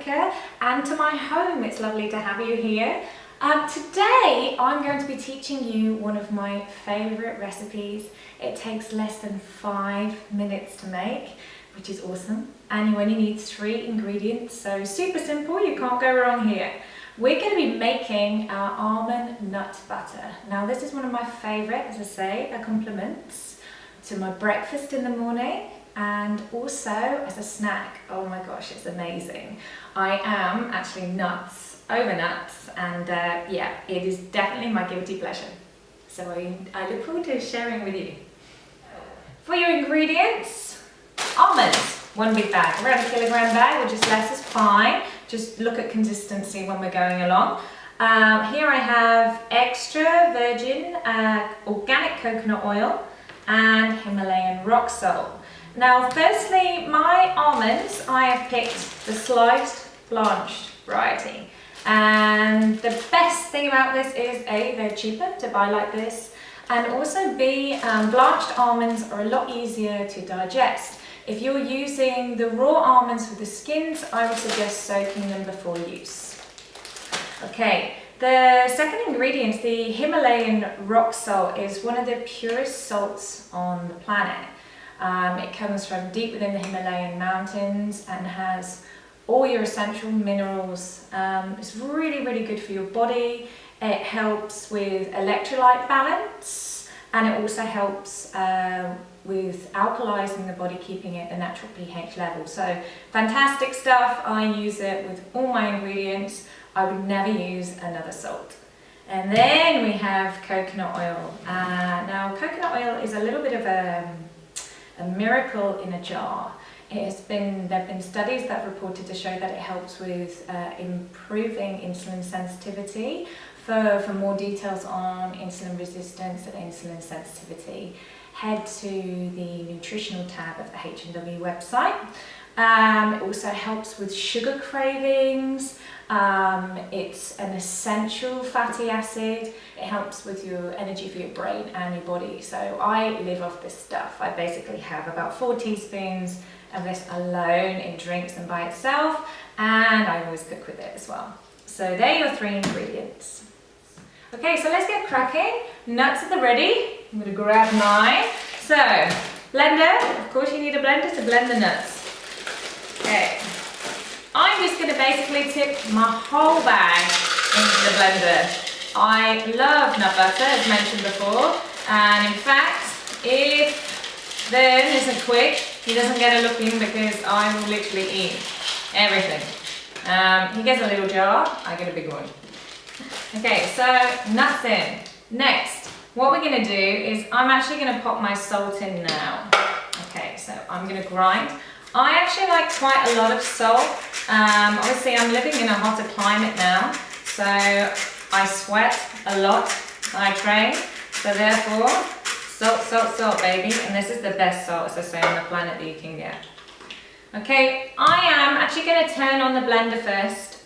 Africa and to my home. It's lovely to have you here. Today I'm going to be teaching you one of my favourite recipes. It takes less than 5 minutes to make, which is awesome, and you only need 3 ingredients, so super simple, you can't go wrong here. We're going to be making our almond nut butter. Now this is one of my favourite, as I say, accompaniments to my breakfast in the morning and also as a snack. Oh my gosh, it's amazing. I am actually nuts over nuts, and yeah, it is definitely my guilty pleasure. So I look forward to sharing with you. For your ingredients, almonds, 1 big bag, around a kilogram bag, or just less is fine. Just look at consistency when we're going along. Here I have extra virgin organic coconut oil and Himalayan rock salt. Now firstly, my almonds, I have picked the sliced blanched variety. And the best thing about this is A, they're cheaper to buy like this, and also B, blanched almonds are a lot easier to digest. If you're using the raw almonds with the skins, I would suggest soaking them before use. Okay, the second ingredient, the Himalayan rock salt, is one of the purest salts on the planet. It comes from deep within the Himalayan mountains and has all your essential minerals. It's really, really good for your body. It helps with electrolyte balance, and it also helps with alkalizing the body, keeping it the natural pH level. So fantastic stuff. I use it with all my ingredients. I would never use another salt. And then we have coconut oil. Now coconut oil is a little bit of a miracle in a jar. There have been studies that have reported to show that it helps with improving insulin sensitivity. For more details on insulin resistance and insulin sensitivity, head to the nutritional tab of the H&W website. It also helps with sugar cravings. It's an essential fatty acid. It helps with your energy for your brain and your body. So I live off this stuff. I basically have about 4 teaspoons of this alone in drinks and by itself, and I always cook with it as well. So there are your 3 ingredients. Okay, so let's get cracking. Nuts at the ready. I'm going to grab mine. So, blender. Of course you need a blender to blend the nuts. Okay. I'm just going to basically tip my whole bag into the blender. I love nut butter, as mentioned before, and in fact, if Ben isn't quick, he doesn't get a look in because I will literally eat everything. He gets a little jar, I get a big one. Okay, so nuts in. Next, what we're going to do is I'm actually going to pop my salt in now. Okay, so I'm going to grind. I actually like quite a lot of salt. Obviously I'm living in a hotter climate now, so I sweat a lot when I train, so therefore salt, salt, salt, baby, and this is the best salt, as I say, on the planet that you can get. Okay, I am actually going to turn on the blender first,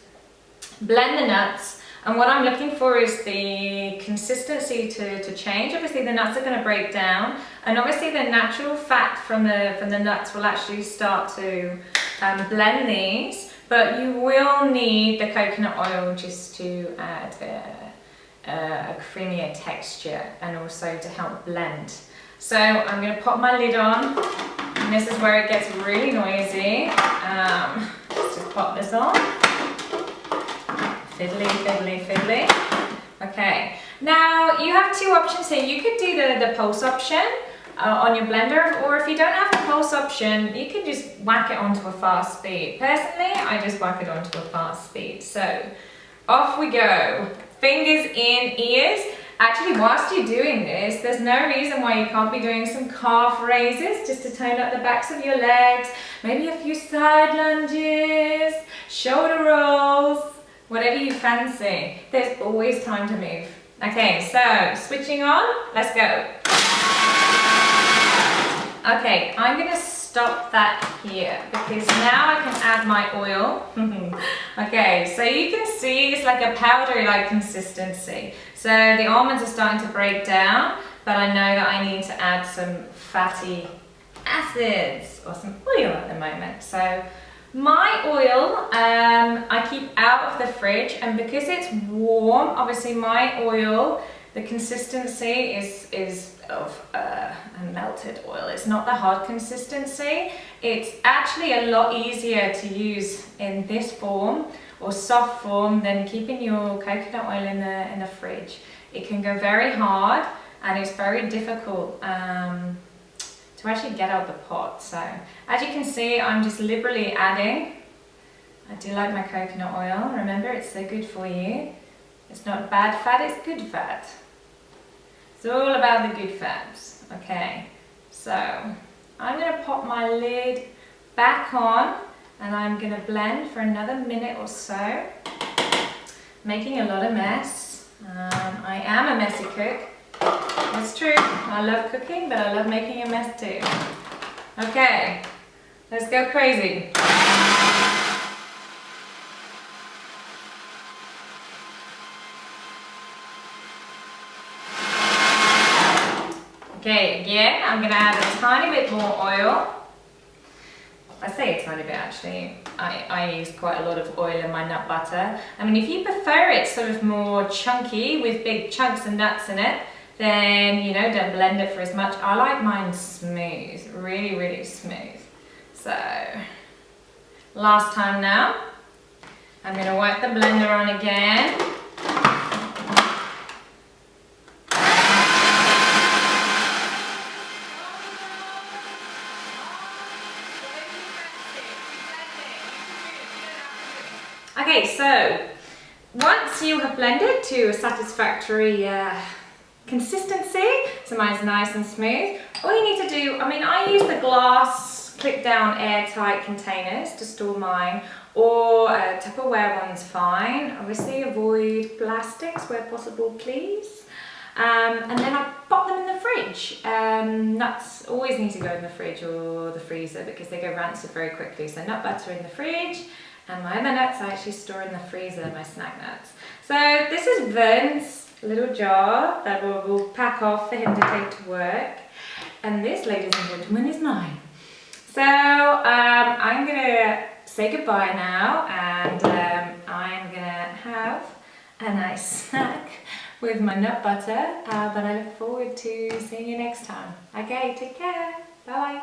blend the nuts, and what I'm looking for is the consistency to change. Obviously the nuts are going to break down, and obviously the natural fat from the nuts will actually start to blend these, but you will need the coconut oil just to add a creamier texture and also to help blend. So I'm going to pop my lid on, and this is where it gets really noisy. Let's just pop this on. Fiddly, fiddly, fiddly. Okay, now you have 2 options here. You could do the pulse option on your blender, or if you don't have the pulse option, you can just whack it onto a fast speed. Personally, I just whack it onto a fast speed. So off we go. Fingers in ears. Actually, whilst you're doing this, there's no reason why you can't be doing some calf raises just to tone up the backs of your legs, maybe a few side lunges, shoulder rolls, whatever you fancy. There's always time to move. Okay, so switching on, let's go. Okay, I'm gonna stop that here because now I can add my oil. Okay, so you can see it's like a powdery-like consistency. So the almonds are starting to break down, but I know that I need to add some fatty acids or some oil at the moment. So My oil, I keep out of the fridge, and because it's warm, obviously my oil, the consistency is of a melted oil. It's not the hard consistency. It's actually a lot easier to use in this form or soft form than keeping your coconut oil in the fridge. It can go very hard and it's very difficult to actually get out the pot. So as you can see, I'm just liberally adding. I do like my coconut oil. Remember, it's so good for you. It's not bad fat, it's good fat. It's all about the good fats. Okay, so I'm going to pop my lid back on and I'm going to blend for another minute or so, making a lot of mess. I am a messy cook. It's true, I love cooking, but I love making a mess too. Okay, let's go crazy. Okay, again, I'm going to add a tiny bit more oil. I say a tiny bit actually. I use quite a lot of oil in my nut butter. I mean, if you prefer it sort of more chunky with big chunks of nuts in it, then, you know, don't blend it for as much. I like mine smooth, really, really smooth. So, last time now. I'm going to wipe the blender on again. Okay, so once you have blended to a satisfactory consistency, so mine's nice and smooth, all you need to do, I mean, I use the glass clip down airtight containers to store mine, or Tupperware one's fine. Obviously avoid plastics where possible, please. And then I pop them in the fridge. Nuts always need to go in the fridge or the freezer because they go rancid very quickly. So nut butter in the fridge, and my other nuts I actually store in the freezer, my snack nuts. So this is Vern's little jar that we'll pack off for him to take to work. And this, ladies and gentlemen, is mine. So I'm gonna say goodbye now, and I'm gonna have a nice snack with my nut butter, but I look forward to seeing you next time. Okay, take care, bye bye.